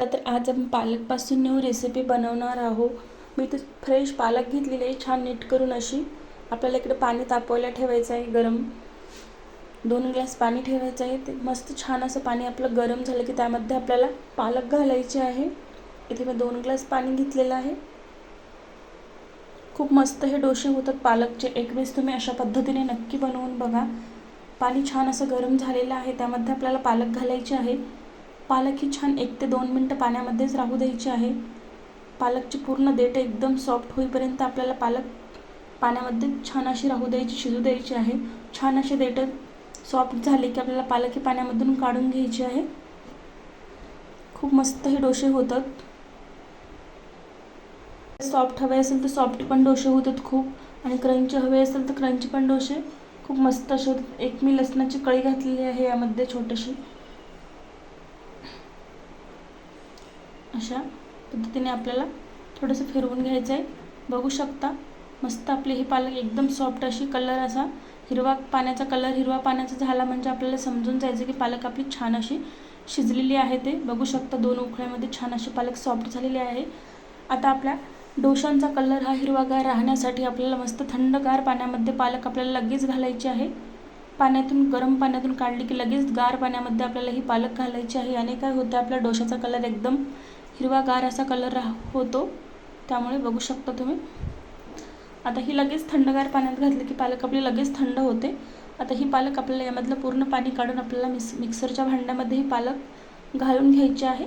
तर आज आपण पालकपासून न्यू रेसिपी बनवणार आहोत. मी तर फ्रेश पालक घेतलेली आहे, छान नीट करून अशी. आपल्याला इकडे पाणी तापवायला ठेवायचं आहे गरम. 2 ग्लास पाणी ठेवायचं आहे. ते मस्त छान असं पाणी आपलं गरम झालं की त्यामध्ये आपल्याला पालक घालायचे आहे. इथे मी 2 ग्लास पाणी घेतलेलं आहे. खूप मस्त हे डोसे होतात पालकचे. एक वेळेस तुम्ही अशा पद्धतीने नक्की बनवून बघा. पाणी छान असं गरम झालेलं आहे, त्यामध्ये आपल्याला पालक घालायचे आहे. पालक ही छान 1 ते 2 मिनटं पाण्यामध्येच राहू द्यायची आहे. पालकची पूर्ण देठ एकदम सॉफ्ट होईपर्यंत आपल्याला पालक पाण्यामध्ये छान अशी राहू द्यायची, शिजू द्यायची आहे. छान असे देठ सॉफ्ट झाले की आपल्याला पालक ही पाण्यामधून काढून घ्यायची आहे. खूप मस्त हे डोसे होतात. सॉफ्ट हवे असेल तर सॉफ्ट पण डोसे होतात खूप, आणि क्रंची हवे असेल तर क्रंची पण डोसे खूप मस्त असे होतात. एक मी लसणाची कळी घातलेली आहे यामध्ये छोटीशी. अशा पद्धतीने आपल्याला थोडंसं फिरवून घ्यायचं आहे. बघू शकता मस्त आपली ही पालक एकदम सॉफ्ट अशी, कलर असा हिरवा पाण्याचा कलर हिरवा पाण्याचा झाला म्हणजे आपल्याला समजून जायचं की पालक आपली छान अशी शिजलेली आहे. ते बघू शकता 2 उकळ्यामध्ये छान अशी पालक सॉफ्ट झालेली आहे. आता आपल्या डोशांचा कलर हा हिरवागार राहण्यासाठी आपल्याला मस्त थंडगार पाण्यामध्ये पालक आपल्याला लगेच घालायची आहे. पाण्यातून गरम पाण्यातून काढली की लगेच गार पाण्यामध्ये आपल्याला ही पालक घालायची आहे. आणि काय होतं, आपल्या डोशाचा कलर एकदम हिरवागार असा कलर होतो. त्यामुळे बघू शकता तुम्ही. आता ही लगेच थंडगार पाण्यात घातली की पालक आपली लगेच थंड होते. आता ही पालक आपल्याला यामधलं पूर्ण पाणी काढून आपल्याला मिक्सरच्या भांड्यामध्ये ही पालक घालून घ्यायची आहे.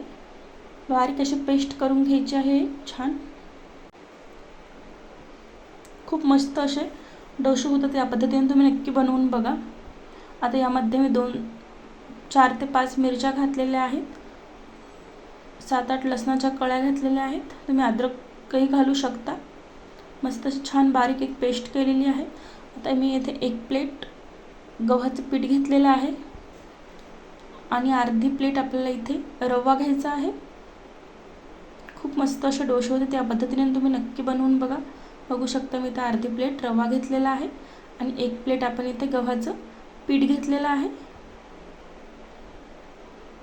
बारीक अशी पेस्ट करून घ्यायची आहे छान. खूप मस्त असे डोसे होतात. या पद्धतीने तुम्ही नक्की बनवून बघा. आता यामध्ये मी 4 ते 5 मिरच्या घातलेल्या आहेत. 7-8 लसणाच्या कळ्या घातलेल्या आहेत. तुम्ही अद्रकही घालू शकता. मस्त अशी छान बारीक एक पेस्ट केलेली आहे. आता मी येथे 1 प्लेट गव्हाचं पीठ घेतलेलं आहे आणि अर्धी प्लेट आपल्याला इथे रवा घ्यायचा आहे. खूप मस्त असे डोसे होते. त्या पद्धतीने तुम्ही नक्की बनवून बघा. बघू शकता मी इथे अर्धी प्लेट रवा घेतलेला आहे आणि 1 प्लेट आपण इथे गव्हाचं पीठ घेतलेलं आहे.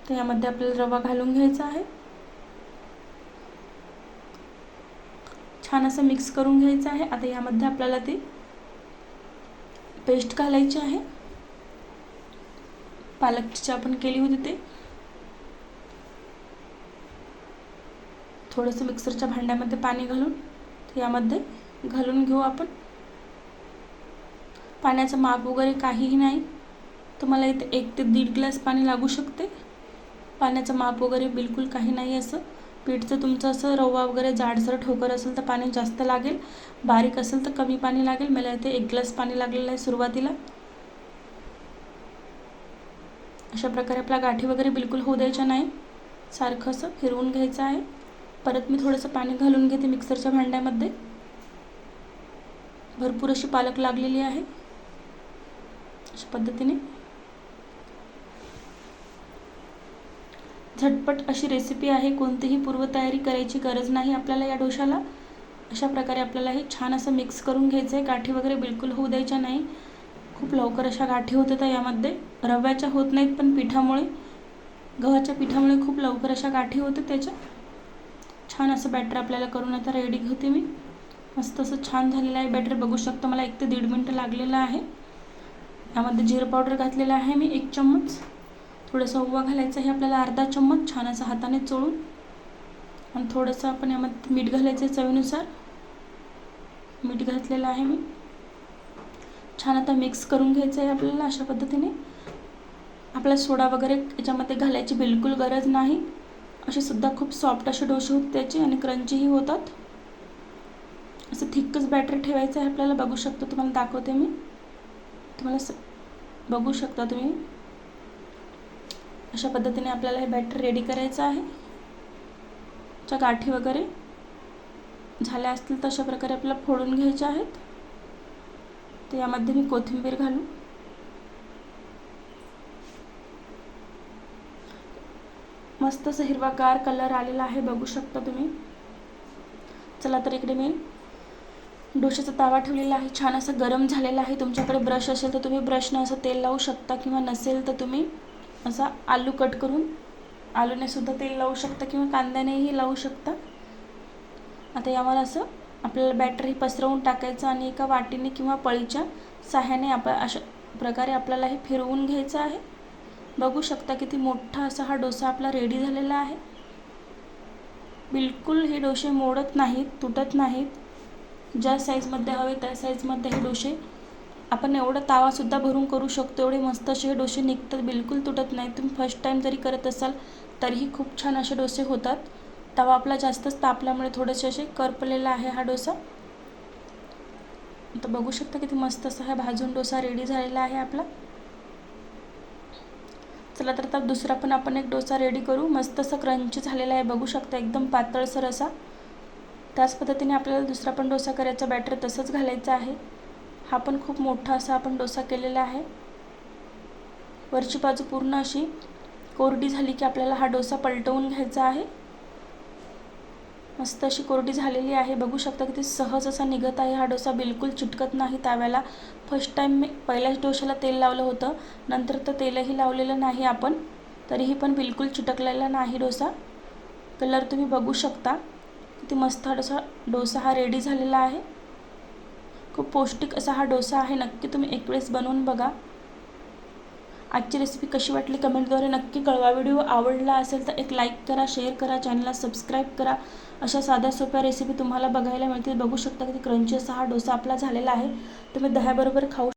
तर यामध्ये आपल्याला रवा घालून घ्यायचा आहे. छान असं मिक्स करून घ्यायचं आहे. आता यामध्ये आपल्याला ती पेस्ट घालायची आहे पालकची आपण केली होती ते. थोडंसं मिक्सरच्या भांड्यामध्ये पाणी घालून यामध्ये घालून घेऊ आपण. पाण्याचं माप वगैरे काहीही नाही. तुम्हाला इथे 1 ते 1.5 ग्लास पाणी लागू शकते. पाण्याचं माप वगैरे बिलकुल काही नाही. असं पीठचं तुमचं असं रवा वगैरे जाडसर ठोकर असेल तर पाणी जास्त लागेल, बारीक असेल तर कमी पाणी लागेल. मला इथे 1 ग्लास पाणी लागलेलं आहे सुरुवातीला. अशा प्रकारे आपल्या गाठी वगैरे बिलकुल होऊ द्यायच्या नाही. सारखं असं फिरवून घ्यायचं आहे. परत मी थोडंसं पाणी घालून घेते मिक्सरच्या भांड्यामध्ये. भरपूर अशी पालक लागलेली आहे. अशा पद्धतीने झटपट अशी रेसिपी आहे. कोणतीही पूर्वतयारी करायची गरज नाही आपल्याला या डोशाला. अशा प्रकारे आपल्याला हे छान असं मिक्स करून घ्यायचं आहे. गाठी वगैरे बिलकुल होऊ द्यायच्या नाही. खूप लवकर अशा गाठी होतात यामध्ये. रव्याच्या होत नाहीत, पण पिठामुळे, गव्हाच्या पिठामुळे खूप लवकर अशा गाठी होतात त्याच्या. छान असं बॅटर आपल्याला करून आता रेडी होते मी. मस्त असं छान झालेलं आहे बॅटर. बघू शकता मला 1 ते 1.5 मिनटं लागलेलं आहे. यामध्ये जिरं पावडर घातलेलं आहे मी 1 चम्मच. थोडंसं ओवा घालायचं आहे आपल्याला अर्धा चम्मच, छान असं हाताने चोळून. आणि थोडंसं आपण यामध्ये मीठ घालायचं आहे चवीनुसार. मीठ घातलेलं आहे मी. छान आता मिक्स करून घ्यायचं आहे आपल्याला. अशा पद्धतीने आपल्याला सोडा वगैरे याच्यामध्ये घालायची बिलकुल गरज नाही. असे सुद्धा खूप सॉफ्ट असे डोसे होतात त्याचे आणि क्रंचीही होतात. असं थिकच बॅटर ठेवायचं आहे आपल्याला. बघू शकता, तुम्हाला दाखवते मी. तुम्हाला बघू शकता तुम्ही. अशा पद्धतीने आपल्याला हे बॅटर रेडी करायचं आहे. ज्या गाठी वगैरे झाल्या असतील तर अशा प्रकारे आपल्याला फोडून घ्यायच्या आहेत. तर यामध्ये मी कोथिंबीर घालू. मस्त असं हिरवागार कलर आलेला आहे. बघू शकता तुम्ही. चला तर इकडे मी डोशाचा तवा ठेवलेला आहे. छान असं गरम झालेला आहे. तुमच्याकडे ब्रश असेल तर तुम्ही ब्रशने असं तेल लावू शकता, किंवा नसेल तर तुम्ही असा आलू कट करून आलूने सुद्धा तेल लावू शकता किंवा कांद्यानेही लावू शकता. आता यावर असं आपल्याला बॅटर हे पसरवून टाकायचं आणि एका वाटीने किंवा पळीच्या साह्याने अशा प्रकारे आपल्याला हे फिरवून घ्यायचं आहे. बघू शकता किती मोठा असा हा डोसा आपला रेडी झालेला आहे. बिलकुल हे डोसे मोडत नाहीत, तुटत नाहीत. ज्या साईजमध्ये हवे त्या साईजमध्ये हे डोसे आपण एवढा तावासुद्धा भरून करू शकतो. एवढे मस्त असे हे डोसे निघतात, बिलकुल तुटत नाही. तुम्ही फर्स्ट टाईम जरी करत असाल तरीही खूप छान असे डोसे होतात. तवा आपला जास्तच तापल्यामुळे थोडेसे असे करपलेला आहे हा डोसा. आता बघू शकता किती मस्त असा हा भाजून डोसा रेडी झालेला आहे आपला. चला तर आता दुसरा पण आपण एक डोसा रेडी करू. मस्त असं क्रंची झालेला आहे, बघू शकता एकदम पातळसर असा. त्याच पद्धतीने आपल्याला दुसरा पण डोसा करायचा, बॅटर तसंच घालायचं आहे. हा पण खूप मोठा असा आपण डोसा केलेला आहे. वरची बाजू पूर्ण अशी कोरडी झाली की आपल्याला हा डोसा पलटवून घ्यायचा आहे. मस्त अशी कोरडी झालेली आहे, बघू शकता किती सहज असा निघत आहे हा डोसा, बिलकुल चिटकत नाही तव्याला. फर्स्ट टाईम मी पहिल्याच डोशाला तेल लावलं होतं, नंतर तर तेलही लावलेलं नाही आपण, तरीही पण बिलकुल चिटकलेला नाही डोसा. कलर तुम्ही बघू शकता किती मस्त डोसा हा रेडी झालेला आहे. खूप पौष्टिक असा हा डोसा आहे, नक्की तुम्ही एक वेळेस बनवून बघा. आजची रेसिपी कशी वाटली कमेंटद्वारे नक्की कळवा. व्हिडिओ आवडला असेल तर एक लाईक करा, शेअर करा, चॅनलला सबस्क्राईब करा. अशा साध्या सोप्या रेसिपी तुम्हाला बघायला मिळतील. बघू शकता की क्रंची असा हा डोसा आपला झालेला आहे. तुम्ही दह्याबरोबर खाऊ